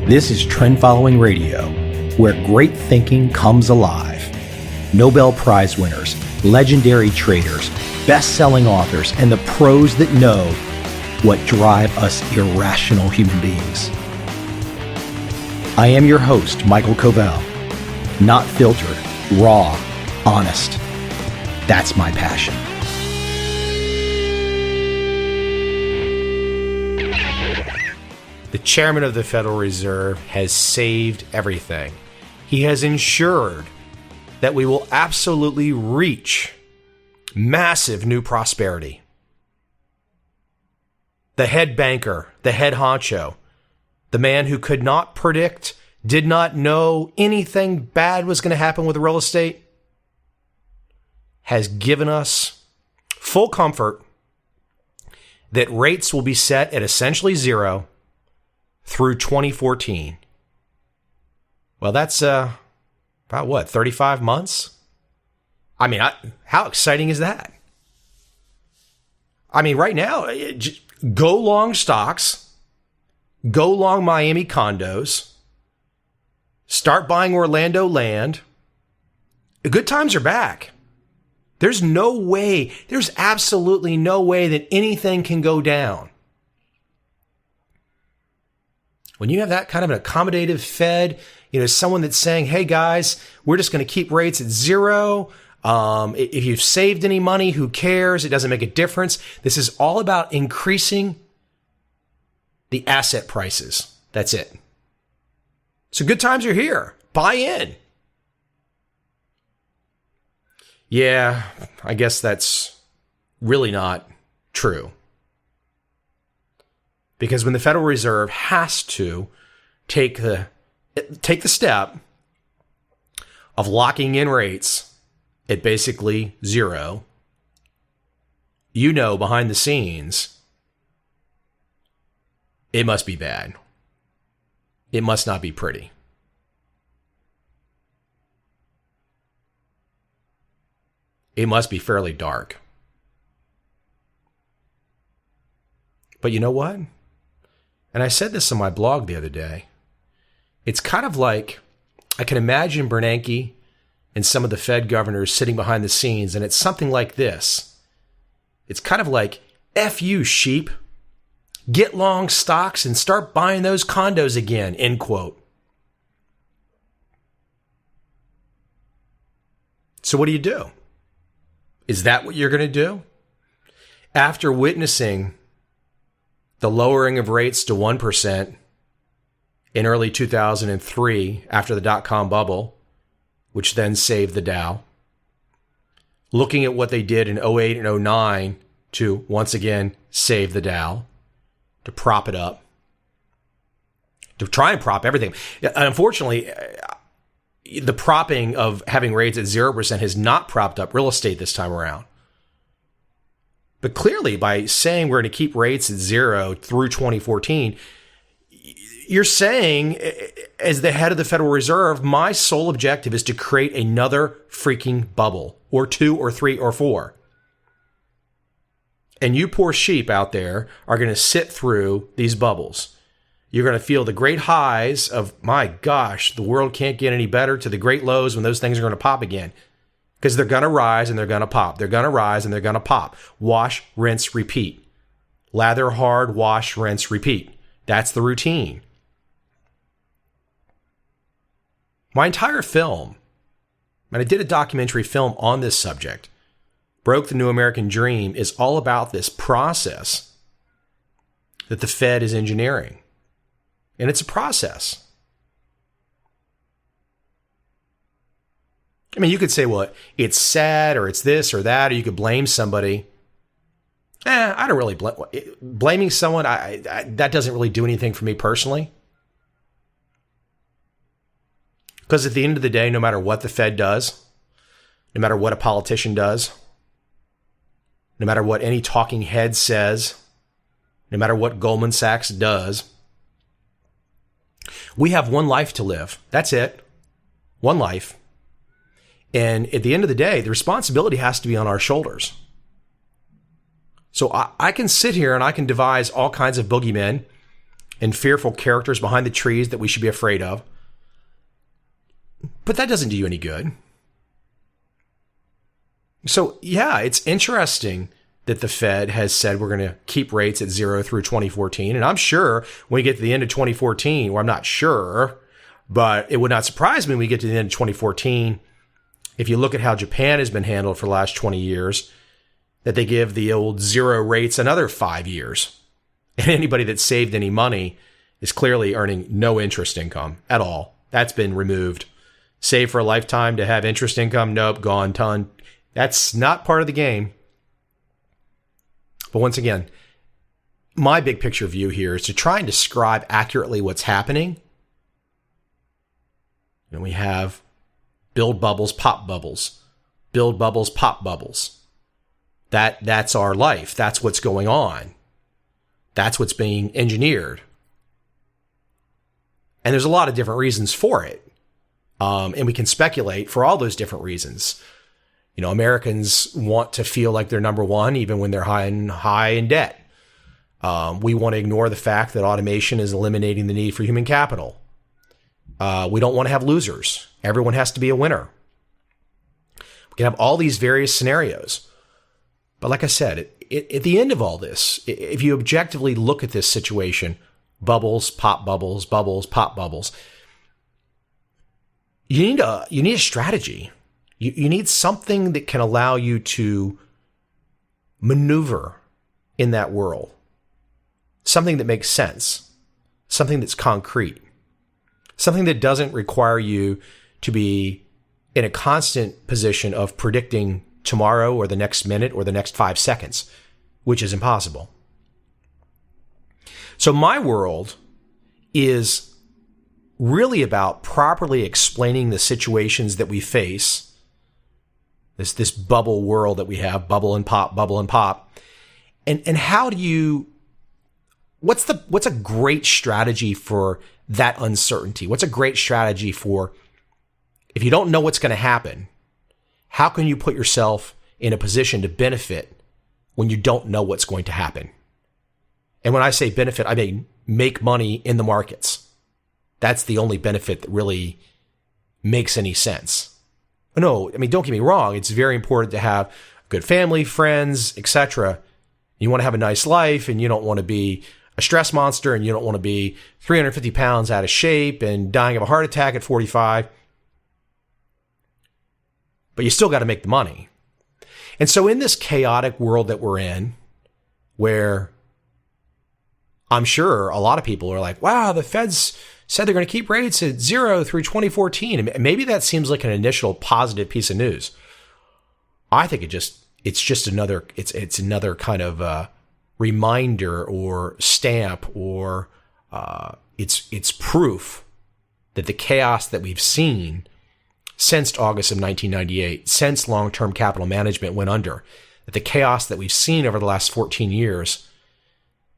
This is Trend Following Radio, where great thinking comes alive. Nobel Prize winners, legendary traders, best-selling authors, and the pros that know what drive us irrational human beings. I am your host, MICHAEL COVEL. Not filtered, raw, honest. That's my passion. The chairman of the Federal Reserve has saved everything. He has ensured that we will absolutely reach massive new prosperity. The head banker, the head honcho, the man who could not predict, did not know anything bad was going to happen with real estate, has given us full comfort that rates will be set at essentially zero through 2014. Well, that's about what, 35 months? I mean, how exciting is that? I mean, right now, go long stocks, go long Miami condos, start buying Orlando land. The good times are back. There's no way, there's absolutely no way that anything can go down. When you have that kind of an accommodative Fed, someone that's saying, hey guys, we're just going to keep rates at zero. If you've saved any money, who cares? It doesn't make a difference. This is all about increasing the asset prices. That's it. So good times are here. Buy in. Yeah, I guess that's really not true. Because when the Federal Reserve has to take the step of locking in rates at basically zero, behind the scenes, it must be bad. It must not be pretty. It must be fairly dark. But you know what? And I said this on my blog the other day. It's kind of like, I can imagine Bernanke and some of the Fed governors sitting behind the scenes, and it's something like this. It's kind of like, F you, sheep. Get long stocks and start buying those condos again, end quote. So what do? Is that what you're going to do? After witnessing the lowering of rates to 1% in early 2003 after the dot-com bubble, which then saved the Dow. Looking at what they did in 08 and 09 to once again save the Dow, to prop it up, to try and prop everything. Unfortunately, the propping of having rates at 0% has not propped up real estate this time around. But clearly, by saying we're going to keep rates at zero through 2014, you're saying, as the head of the Federal Reserve, my sole objective is to create another freaking bubble, or two, or three, or four. And you poor sheep out there are going to sit through these bubbles. You're going to feel the great highs of, my gosh, the world can't get any better, to the great lows when those things are going to pop again. Because they're going to rise and they're going to pop. They're going to rise and they're going to pop. Wash, rinse, repeat. Lather hard, wash, rinse, repeat. That's the routine. My entire film, and I did a documentary film on this subject, Broke the New American Dream, is all about this process that the Fed is engineering. And it's a process. I mean, you could say, well, it's sad, or it's this or that, or you could blame somebody. I don't really blaming someone. That doesn't really do anything for me personally. Because at the end of the day, no matter what the Fed does, no matter what a politician does, no matter what any talking head says, no matter what Goldman Sachs does, we have one life to live. That's it. One life. And at the end of the day, the responsibility has to be on our shoulders. So I can sit here and I can devise all kinds of boogeymen and fearful characters behind the trees that we should be afraid of. But that doesn't do you any good. So, yeah, it's interesting that the Fed has said we're going to keep rates at 0 through 2014. And I'm sure when we get to the end of 2014, well, I'm not sure, but it would not surprise me when we get to the end of 2014, if you look at how Japan has been handled for the last 20 years, that they give the old zero rates another 5 years. And anybody that saved any money is clearly earning no interest income at all. That's been removed. Save for a lifetime to have interest income? Nope, gone, ton. That's not part of the game. But once again, my big picture view here is to try and describe accurately what's happening. And we have build bubbles, pop bubbles. Build bubbles, pop bubbles. That's our life. That's what's going on. That's what's being engineered. And there's a lot of different reasons for it. And we can speculate for all those different reasons. You know, Americans want to feel like they're number one, even when they're high in debt. We want to ignore the fact that automation is eliminating the need for human capital. We don't want to have losers. Everyone has to be a winner. We can have all these various scenarios. But like I said, at the end of all this, if you objectively look at this situation, bubbles, pop bubbles, bubbles, pop bubbles, you need a strategy. You need something that can allow you to maneuver in that world. Something that makes sense. Something that's concrete. Something that doesn't require you to be in a constant position of predicting tomorrow or the next minute or the next 5 seconds, which is impossible. So my world is really about properly explaining the situations that we face. This bubble world that we have, bubble and pop, bubble and pop. And how do you, what's a great strategy for that uncertainty? What's a great strategy for, if you don't know what's going to happen, how can you put yourself in a position to benefit when you don't know what's going to happen? And when I say benefit, I mean make money in the markets. That's the only benefit that really makes any sense. No, I mean, don't get me wrong. It's very important to have good family, friends, etc. You want to have a nice life, and you don't want to be a stress monster, and you don't want to be 350 pounds out of shape and dying of a heart attack at 45. But you still got to make the money. And so in this chaotic world that we're in, where I'm sure a lot of people are like, wow, the Fed's said they're going to keep rates at 0 through 2014. And maybe that seems like an initial positive piece of news. I think it's just another kind of reminder or stamp, or it's proof that the chaos that we've seen since August of 1998, since long-term capital management went under, that the chaos that we've seen over the last 14 years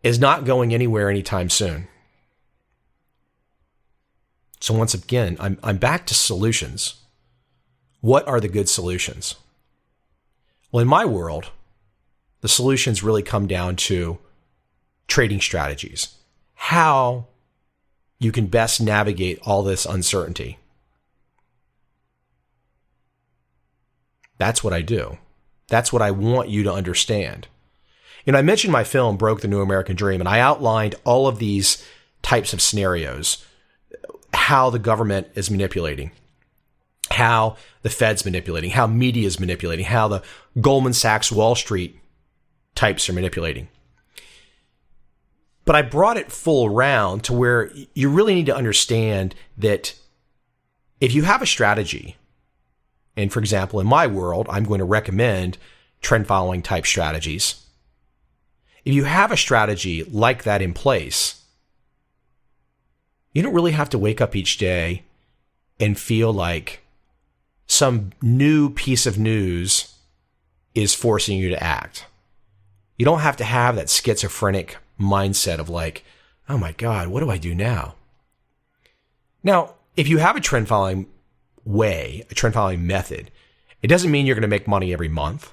is not going anywhere anytime soon. So once again, I'm back to solutions. What are the good solutions? Well, in my world, the solutions really come down to trading strategies. How you can best navigate all this uncertainty. That's what I do. That's what I want you to understand. I mentioned my film, Broke the New American Dream, and I outlined all of these types of scenarios. How the government is manipulating, how the Fed's manipulating, how media is manipulating, how the Goldman Sachs Wall Street types are manipulating. But I brought it full round to where you really need to understand that if you have a strategy, and for example, in my world, I'm going to recommend trend following type strategies. If you have a strategy like that in place, you don't really have to wake up each day and feel like some new piece of news is forcing you to act. You don't have to have that schizophrenic mindset of like, oh my God, what do I do now? Now, if you have a trend following way, a trend following method, it doesn't mean you're going to make money every month.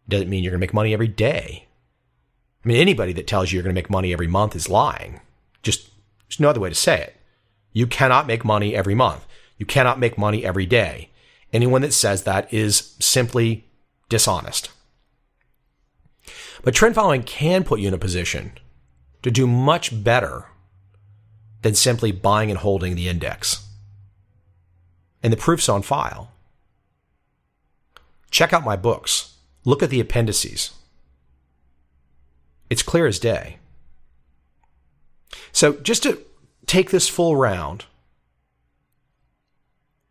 It doesn't mean you're going to make money every day. I mean, anybody that tells you you're going to make money every month is lying. There's no other way to say it. You cannot make money every month. You cannot make money every day. Anyone that says that is simply dishonest. But trend following can put you in a position to do much better than simply buying and holding the index. And the proof's on file. Check out my books. Look at the appendices. It's clear as day. So just to take this full round,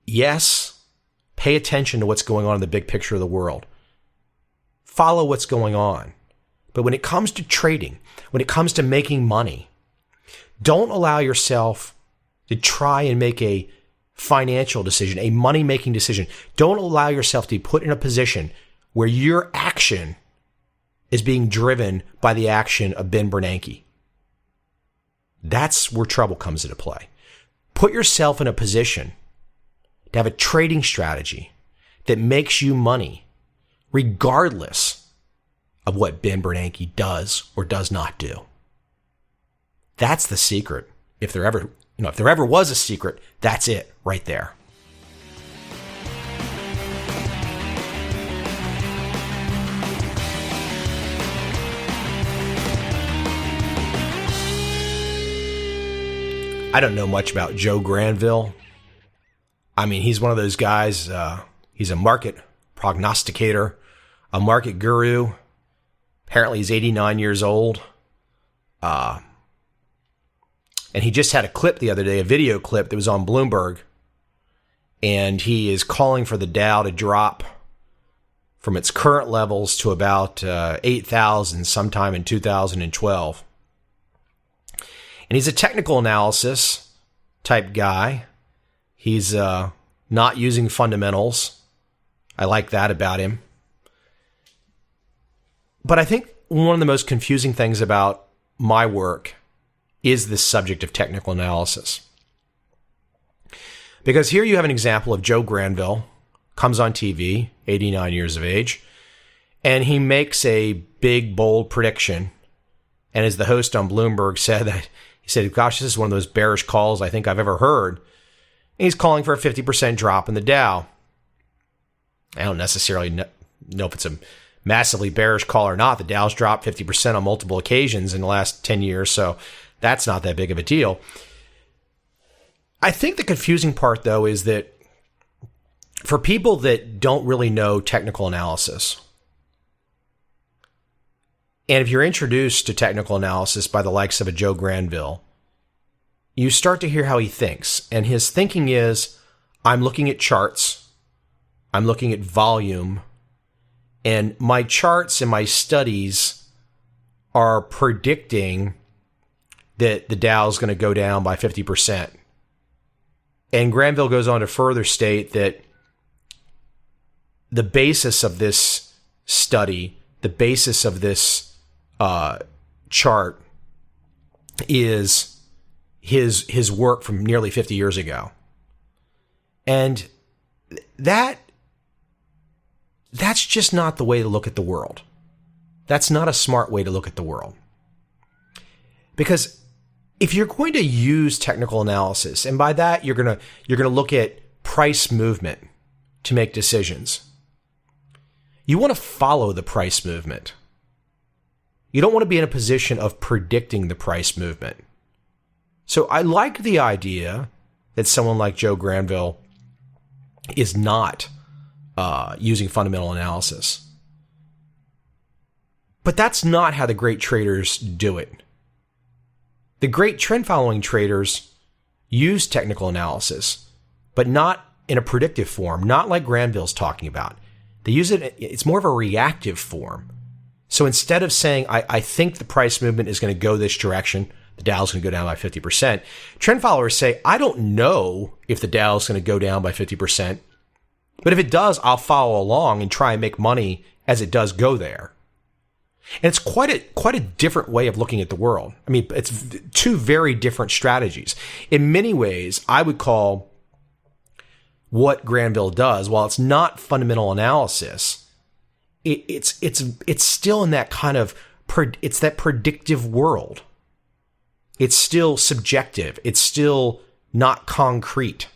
yes, pay attention to what's going on in the big picture of the world. Follow what's going on. But when it comes to trading, when it comes to making money, don't allow yourself to try and make a financial decision, a money-making decision. Don't allow yourself to be put in a position where your action is being driven by the action of Ben Bernanke. That's where trouble comes into play. Put yourself in a position to have a trading strategy that makes you money, regardless of what Ben Bernanke does or does not do. That's the secret. If there ever was a secret, that's it right there. I don't know much about Joe Granville. I mean, he's one of those guys, he's a market prognosticator, a market guru. Apparently he's 89 years old. And he just had a clip the other day, a video clip that was on Bloomberg. And he is calling for the Dow to drop from its current levels to about 8,000 sometime in 2012. And he's a technical analysis type guy. He's not using fundamentals. I like that about him. But I think one of the most confusing things about my work is this subject of technical analysis. Because here you have an example of Joe Granville, comes on TV, 89 years of age, and he makes a big, bold prediction. And as the host on Bloomberg said, he said, gosh, this is one of those bearish calls I think I've ever heard. And he's calling for a 50% drop in the Dow. I don't necessarily know if it's a massively bearish call or not. The Dow's dropped 50% on multiple occasions in the last 10 years, so that's not that big of a deal. I think the confusing part, though, is that for people that don't really know technical analysis, and if you're introduced to technical analysis by the likes of a Joe Granville, you start to hear how he thinks. And his thinking is, I'm looking at charts, I'm looking at volume, and my charts and my studies are predicting that the Dow is going to go down by 50%. And Granville goes on to further state that the basis of this study, the basis of this chart is his work from nearly 50 years ago. And that's just not the way to look at the world. That's not a smart way to look at the world. Because if you're going to use technical analysis, and by that you're going to look at price movement to make decisions, you want to follow the price movement. You don't want to be in a position of predicting the price movement. So I like the idea that someone like Joe Granville is not using fundamental analysis. But that's not how the great traders do it. The great trend following traders use technical analysis, but not in a predictive form, not like Granville's talking about. They use it, it's more of a reactive form. So instead of saying, I think the price movement is going to go this direction, the Dow is going to go down by 50%, trend followers say, I don't know if the Dow is going to go down by 50%, but if it does, I'll follow along and try and make money as it does go there. And it's quite a different way of looking at the world. I mean, it's two very different strategies. In many ways, I would call what Granville does, while it's not fundamental analysis, it's still in that kind of that predictive world. It's still subjective. It's still not concrete.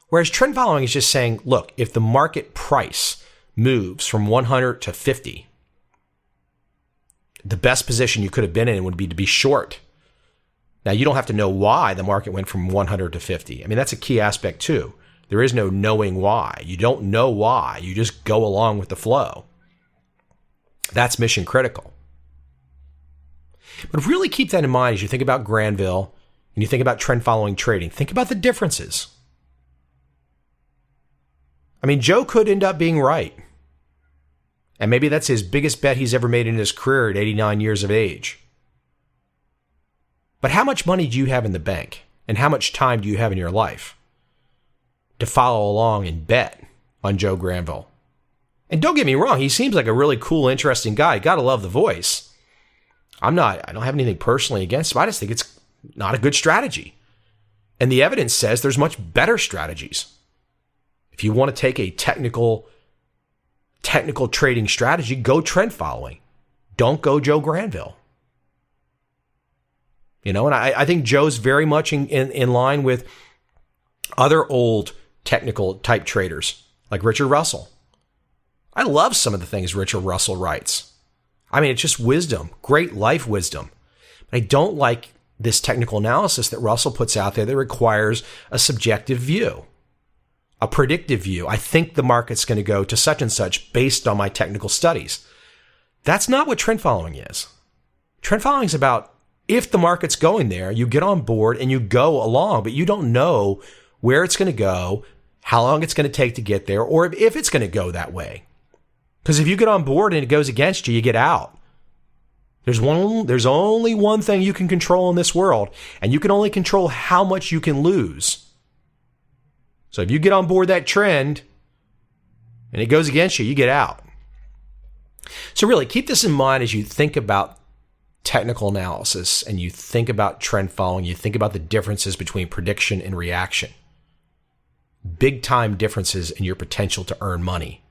Whereas trend following is just saying, look, if the market price moves from 100 to 50, the best position you could have been in would be to be short. Now, you don't have to know why the market went from 100 to 50. I mean, that's a key aspect too. There is no knowing why. You don't know why. You just go along with the flow. That's mission critical. But really keep that in mind as you think about Granville and you think about trend following trading. Think about the differences. I mean, Joe could end up being right. And maybe that's his biggest bet he's ever made in his career at 89 years of age. But how much money do you have in the bank? And how much time do you have in your life to follow along and bet on Joe Granville? And don't get me wrong, he seems like a really cool, interesting guy. Gotta love the voice. I don't have anything personally against him. I just think it's not a good strategy. And the evidence says there's much better strategies. If you want to take a technical trading strategy, go trend following. Don't go Joe Granville. And I think Joe's very much in line with other old technical type traders like Richard Russell. I love some of the things Richard Russell writes. I mean, it's just wisdom, great life wisdom. But I don't like this technical analysis that Russell puts out there that requires a subjective view, a predictive view. I think the market's going to go to such and such based on my technical studies. That's not what trend following is. Trend following is about if the market's going there, you get on board and you go along, but you don't know where it's going to go, how long it's going to take to get there, or if it's going to go that way. Because if you get on board and it goes against you, you get out. There's only one thing you can control in this world, and you can only control how much you can lose. So if you get on board that trend and it goes against you, you get out. So really, keep this in mind as you think about technical analysis and you think about trend following, you think about the differences between prediction and reaction. Big time differences in your potential to earn money.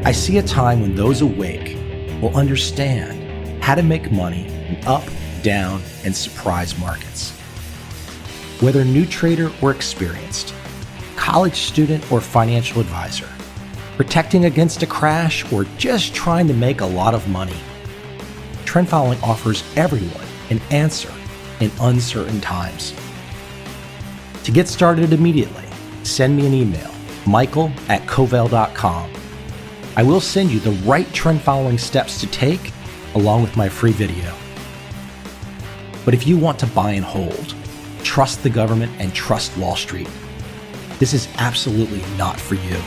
I see a time when those awake will understand how to make money in up, down, and surprise markets. Whether new trader or experienced, college student or financial advisor, protecting against a crash or just trying to make a lot of money, trend following offers everyone an answer in uncertain times. To get started immediately, send me an email, michael@covel.com. I will send you the right trend following steps to take along with my free video. But if you want to buy and hold, trust the government and trust Wall Street, this is absolutely not for you.